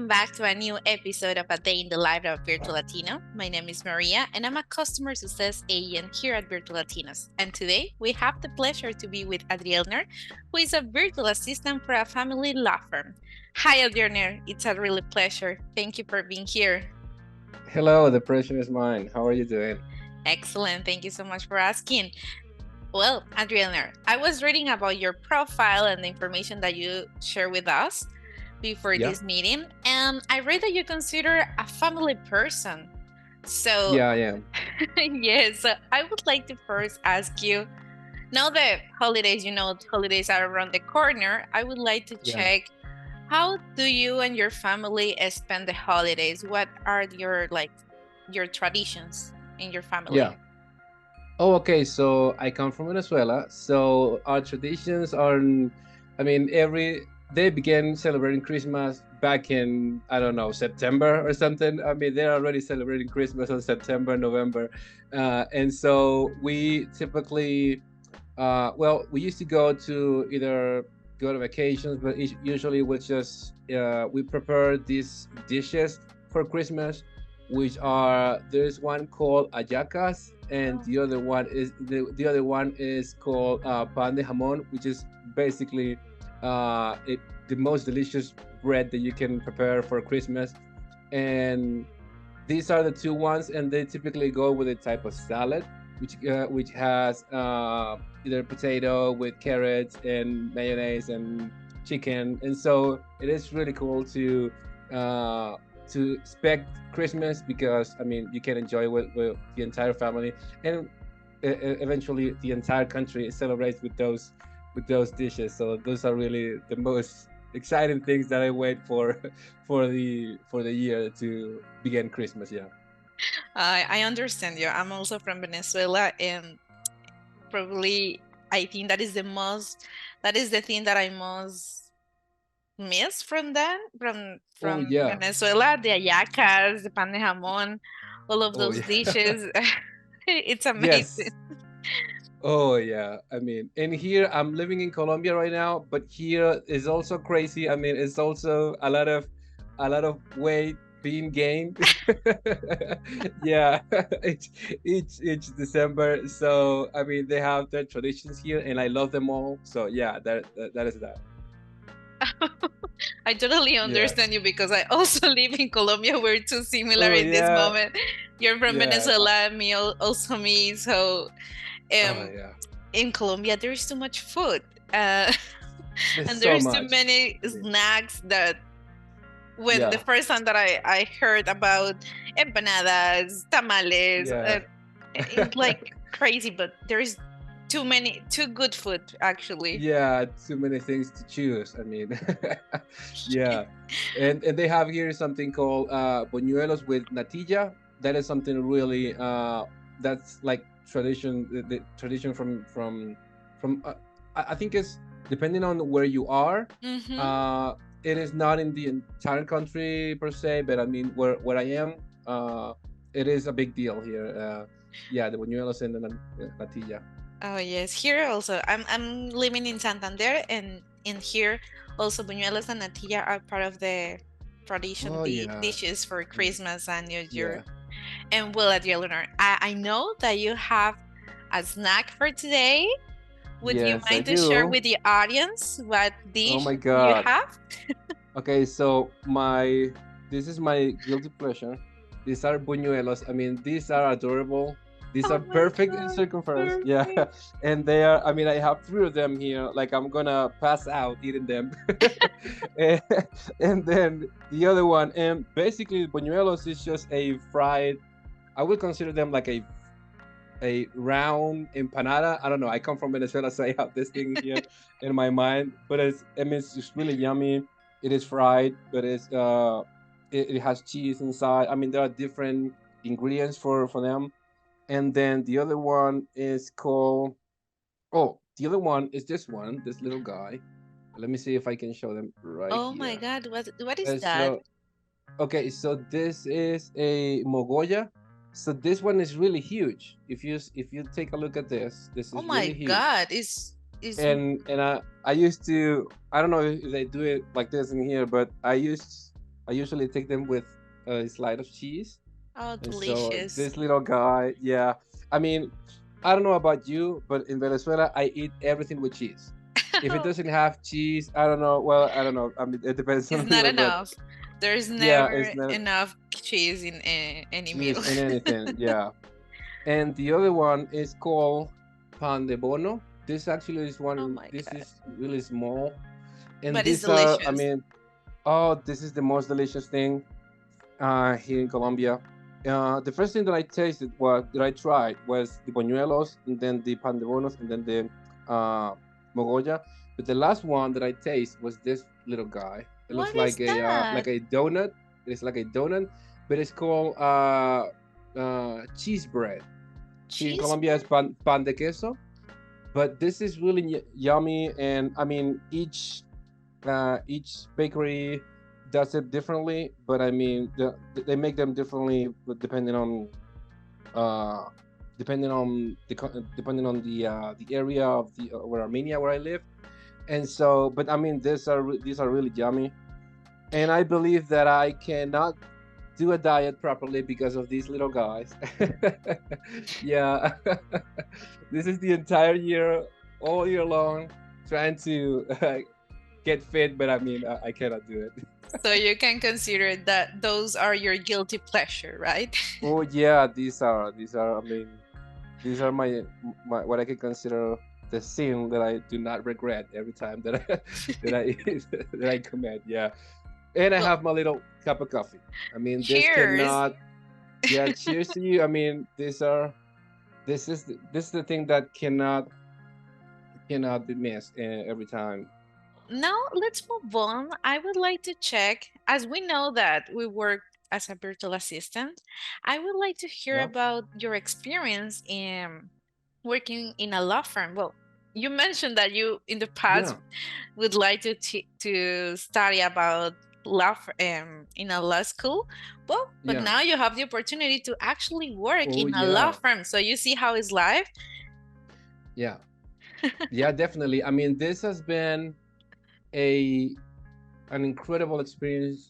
back to a new episode of A Day in the Life of Virtual Latino. My name is Maria, and I'm a customer success agent here at Virtual Latinos. And today, we have the pleasure to be with Adrielner, who is a virtual assistant for a family law firm. Hi, Adrielner. It's a really pleasure. Thank you for being here. Hello, the pleasure is mine. How are you doing? Excellent. Thank you so much for asking. Well, Adrielner, I was reading about your profile and the information that you share with us before Yeah, this meeting, and I read that you consider a family person. So, yeah, I am. yes, so I would like to first ask you, now that holidays are around the corner, I would like to Yeah, check, how do you and your family spend the holidays? What are your traditions in your yeah. family? Oh, okay. So I come from Venezuela. So our traditions are, I mean, every they began celebrating Christmas back in, I don't know, September or something. I mean, they're already celebrating Christmas on September, November, and so we typically, well, we used to go to either go to vacations, but usually we just we prepare these dishes for Christmas, which are there's one called ayacas, and Oh. the other one is called pan de jamon, which is basically the most delicious bread that you can prepare for Christmas, and these are the two ones, and they typically go with a type of salad, which has either potato with carrots and mayonnaise and chicken, and so it is really cool uh, to expect Christmas because I mean you can enjoy with the entire family, and eventually the entire country celebrates with those dishes. So those are really the most exciting things that I wait for for the year to begin Christmas. Yeah. I understand you. I'm also from Venezuela, and probably I think that is the thing that I most miss from that, Oh from yeah. Venezuela, the hallacas, the pan de jamon, all of Oh those yeah. dishes. It's amazing. Yes. Oh yeah. I mean, and here I'm living in Colombia right now, but here is also crazy. I mean, it's also a lot of weight being gained. Yeah, each December. So I mean, they have their traditions here, and I love them all. So yeah, that is that. I totally Yeah. understand you because I also live in Colombia. We're too similar Oh in this yeah. moment. You're from Yeah. Venezuela, me also me. So Oh um, yeah. in Colombia, there's too much food, uh, There's and so there's too much. many I mean, snacks that when the yeah. first time that I heard about empanadas, tamales, Yeah. it's like crazy, but there's too good food actually. Yeah, too many things to choose. I mean, yeah, and they have here something called buñuelos with natilla. That is something really that's like tradition, the tradition from I think it's depending on where you are. Mm-hmm. Uh, it is not in the entire country per se, but I mean where I am, it is a big deal here. Yeah, the buñuelos and the natilla. Oh yes, here also. I'm living in Santander, and in here also buñuelos and natilla are part of the tradition Oh yeah, dishes for mm, Christmas and New Year. yeah. And well, at Eleanor, I know that you have a snack for today. Would you Yes, I mind to share do. with the audience what Oh dish my you God. have? Okay, so my this is my guilty pleasure. These are buñuelos. I mean, these are adorable. These are Oh my perfect in God, circumference. Yeah, perfect. and they are. I mean, I have three of them here. Like I'm gonna pass out eating them. and, and then the other one, and basically, buñuelos is just a fried. I would consider them like a round empanada. I don't know. I come from Venezuela, so I have this thing here in my mind. But I mean, it's just really yummy. It is fried, but it has cheese inside. I mean, there are different ingredients for them. And then the other one is called. Oh, the other one is this one, this little guy. Let me see if I can show them right Oh my here. God, what is Uh, that? so Okay, so this is a Mogoya. So this one is really huge. If you take a look at this, this Oh is my really huge. God, is And I used to, I don't know if they do it like this in here, but I used I usually take them with a slide of cheese. Oh, And so delicious. this little guy, yeah. I mean, I don't know about you, but in Venezuela, I eat everything with cheese. If it doesn't have cheese, I don't know. Well, I don't know. I mean, it depends It's on not you, but enough. There's yeah, never it's not enough cheese in any cheese meal. in anything. Yeah. And the other one is called pan de bono. This actually is Oh one. my This God. is really small, and But it's these are. I delicious. mean, oh, this is the most delicious thing here in Colombia. The first thing that I tasted was that I tried was the buñuelos, and then the pan de bonos, and then the mogolla. But the last one that I tasted was this little guy. It looks What is that? like a donut. It's like a donut, but it's called cheese bread. Here in Cheese Colombia, bread? it's pan de queso. But this is really yummy, and I mean each bakery does it differently, but I mean they make them differently depending on uh depending on the area of the where Armenia where I live. And so, but I mean these are really yummy, and I believe that I cannot do a diet properly because of these little guys. Yeah. This is the entire year, all year long, trying to get fit, but I mean I cannot do it. So you can consider that those are your guilty pleasure, right? Oh yeah, these are. I mean, these are my what I can consider the sin that I do not regret every time that I that I that I commit. Yeah, and I Well, have my little cup of coffee. I mean, this cheers. cannot. Yeah, cheers to you. I mean, these are. This is the thing that cannot be missed every time. Now let's move on. I would like to check, as we know that we work as a virtual assistant, I would like to hear Yeah, about your experience in working in a law firm. Well, you mentioned that you in the past yeah, would like to study about law in a law school. Well, but yeah. now you have the opportunity to actually work Oh in a law yeah, firm. So you see how it's life. yeah, yeah. Definitely. I mean, this has been a an incredible experience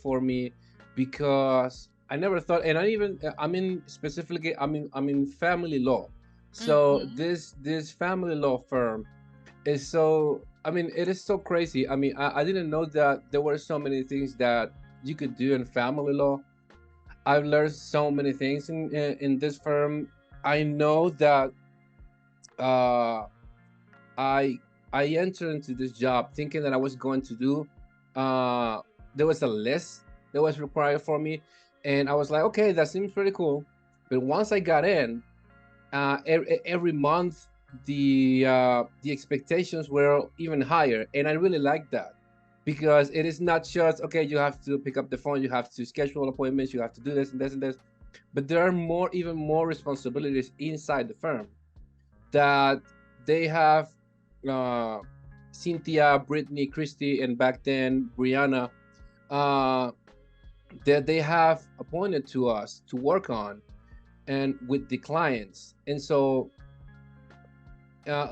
for me because I never thought, and I mean specifically, I'm in family law, so Mhm. this family law firm is so. I mean, it is so crazy. I mean, I didn't know that there were so many things that you could do in family law. I've learned so many things in this firm. I know that uh, I I entered into this job thinking that I was going to do. Uh, there was a list that was required for me, and I was like, okay, that seems pretty cool. But once I got in, every month the expectations were even higher, and I really like that because it is not just okay. You have to pick up the phone, you have to schedule appointments, you have to do this and this and this, but there are even more responsibilities inside the firm that they have uh, Cynthia, Brittany, Christy, and back then Brianna, uh, that they have appointed to us to work on and with the clients. And so,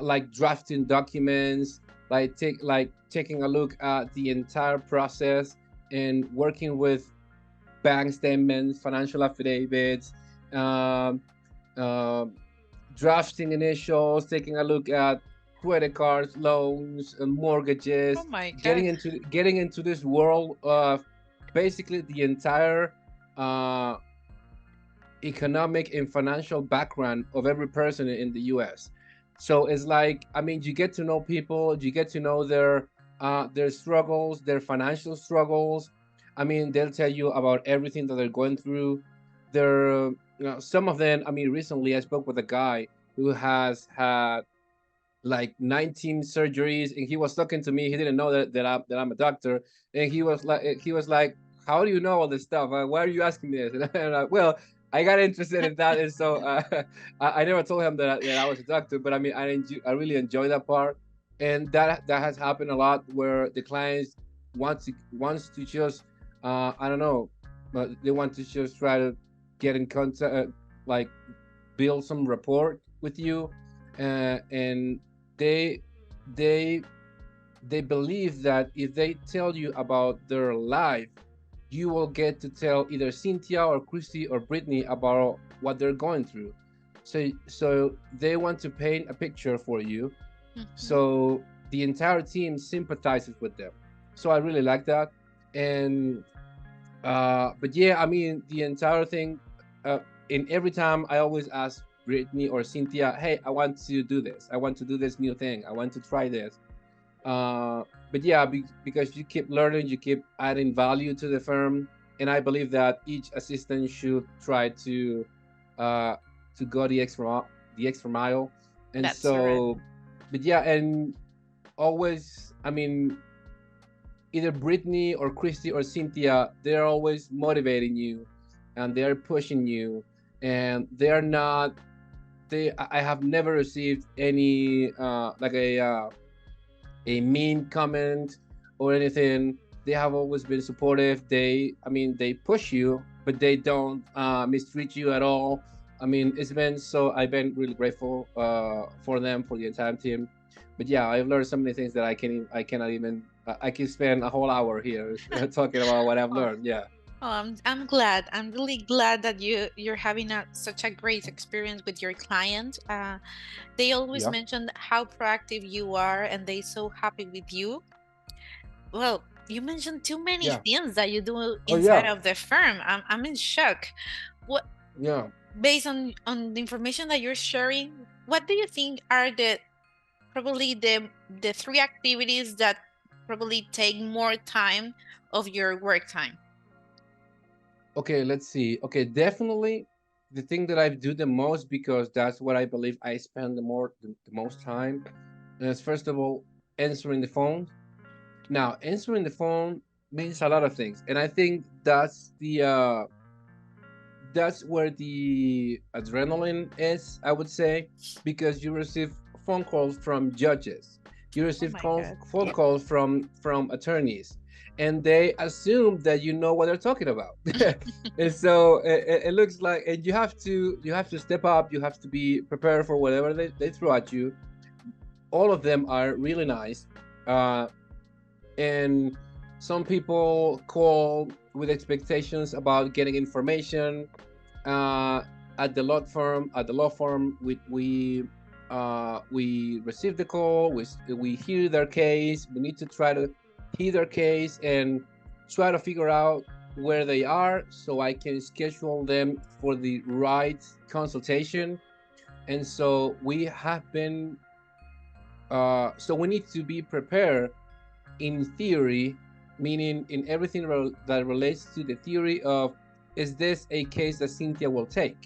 like drafting documents, like taking a look at the entire process and working with bank statements, financial affidavits, um, um, drafting initials, taking a look at credit cards, loans, and Oh mortgages, my God. getting into this world of basically the entire uh, economic and financial background of every person in the U.S. So it's like, I mean, you get to know people, you get to know their struggles, their financial struggles. I mean, they'll tell you about everything that they're going through. There, some of them. I mean, recently I spoke with a guy who has had like 19 surgeries, and he was talking to me. He didn't know that I'm a doctor, and he was like, how do you know all this stuff? Why are you asking me this? And I'm like, well, I got interested in that, and so I never told him that I was a doctor, but I mean, I really enjoy that part, and that has happened a lot where the clients wants to just I don't know, but they want to just try to get in contact, like build some rapport with you, and they they they believe that if they tell you about their life, you will get to tell either Cynthia or Christy or Brittany about what they're going through. So they want to paint a picture for you. Mhm. So the entire team sympathizes with them. So I really like that. And but yeah, I mean the entire thing. In every time I always ask Brittany or Cynthia, "Hey, I want to do this. I want to do this new thing. I want to try this." Uh, but yeah, because you keep learning, you keep adding value to the firm, and I believe that each assistant should try uh, to go the extra mile. And That's correct. so, but yeah, and always, I mean, either Brittany or Christy or Cynthia, they're always motivating you, and they're pushing you, and they're not. I have never received any like a mean comment or anything. They have always been supportive. I mean, they push you, but they don't mistreat you at all. I mean, it's been so. I've been really grateful for them, for the entire team. But yeah, I've learned so many things that I cannot even. I can spend a whole hour here talking about what I've Oh, learned. Yeah, oh, I'm glad. I'm really glad that you're having such a great experience with your client. They always yeah, mention how proactive you are, and they so happy with you. Well, you mentioned too many yeah. things that you do Oh inside yeah, of the firm. I'm in shock. What yeah. based on the information that you're sharing, what do you think are probably the three activities that probably take more time of your work time? Okay, let's see. Okay, definitely the thing that I do the most, because that's what I believe I spend the most time, is first of all answering the phone. Now, answering the phone means a lot of things, and I think that's where the adrenaline is, I would say, because you receive phone calls from judges, you Oh receive my God. phone Yep. calls from attorneys, and they assume that you know what they're talking about. And so it looks like, and you have to step up, you have to be prepared for whatever they throw at you. All of them are really nice, uh, and some people call with expectations about getting information. uh, at the law firm, we receive the call, we hear their case, we need to try to hear their case and try to figure out where they are so I can schedule them for the right consultation. And so so we need to be prepared in theory, meaning in everything that relates to the theory of, is this a case that Cynthia will take?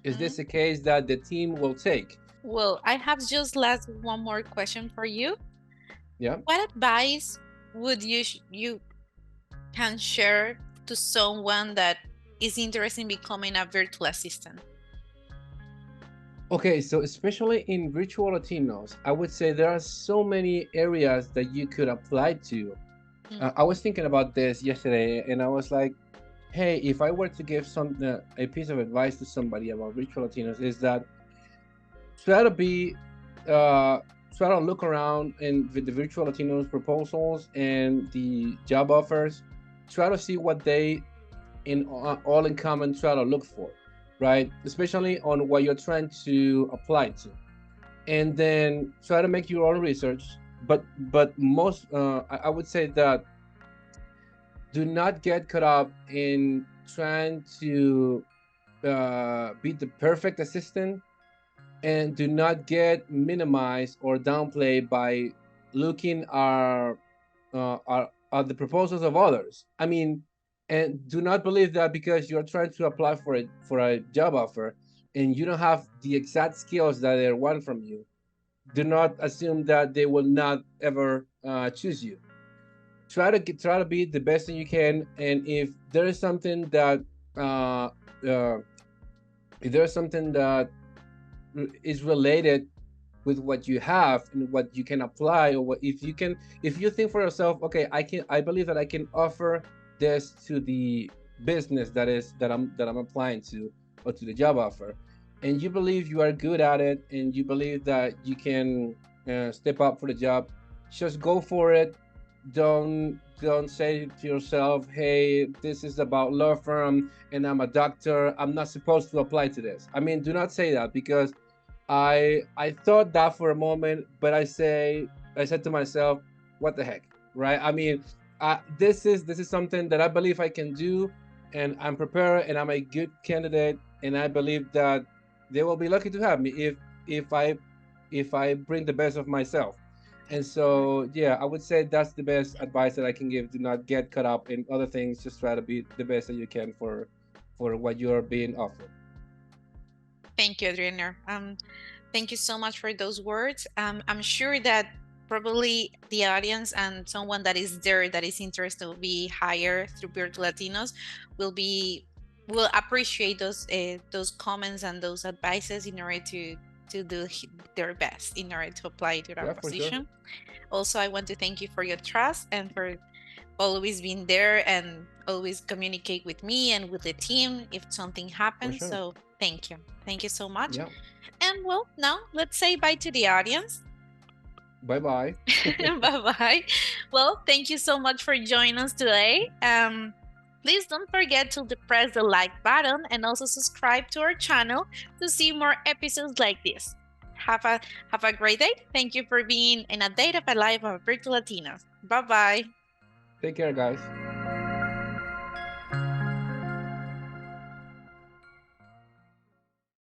Is Hmm. this a case that the team will take? Well, I have just last one more question for you. Yeah. What advice would you can share to someone that is interested in becoming a virtual assistant? Okay, so especially in virtual Latinos, I would say there are so many areas that you could apply to. I was thinking about this yesterday, and I was like, "Hey, if I were to give a piece of advice to somebody about virtual Latinos, is that try to be uh, try to look around in the virtual Latinos proposals and the job offers. Try to see what they in all in common try to look for, right? Especially on what you're trying to apply to, and then try to make your own research. But most I would say that do not get caught up in trying to be the perfect assistant, and do not get minimized or downplayed by looking at the proposals of others. I mean, and do not believe that because you're trying to apply for a job offer and you don't have the exact skills that they want from you, do not assume that they will not ever choose you. Try to be the best that you can, and uh, uh, if there's something that is related with what you have and what you can apply, or what if you think for yourself, okay, I believe that I can offer this to the business that I'm applying to, or to the job offer, and you believe you are good at it, and you believe that you can step up for the job, just go for it. don't say to yourself, hey, this is about law firm and I'm a doctor, I'm not supposed to apply to this. I mean, do not say that, because I thought that for a moment, but I said to myself, what the heck, right? I mean, this is something that I believe I can do, and I'm prepared, and I'm a good candidate, and I believe that they will be lucky to have me if I if I bring the best of myself. And That's correct. so, yeah, I would say that's the best advice that I can give. Do not get caught up in other things. Just try to be the best that you can for what you are being offered. Thank you, Adriana. Thank you so much for those words. I'm sure that probably the audience and someone that is there that is interested to be hired through Virtual Latinos will be will appreciate those comments and those advices in order to do their best in order to apply to Yeah, that for sure. position. Also, I want to thank you for your trust and for always being there and always communicate with me and with the team if something For happens. sure. So thank you. Thank you so much. Yeah. And well, now let's say bye to the audience. Bye bye. Bye-bye. Well, thank you so much for joining us today. Please don't forget to press the like button and also subscribe to our channel to see more episodes like this. Have a have a great day. Thank you for being in a day of a life of Virtual Latinos. Bye bye. Take care, guys.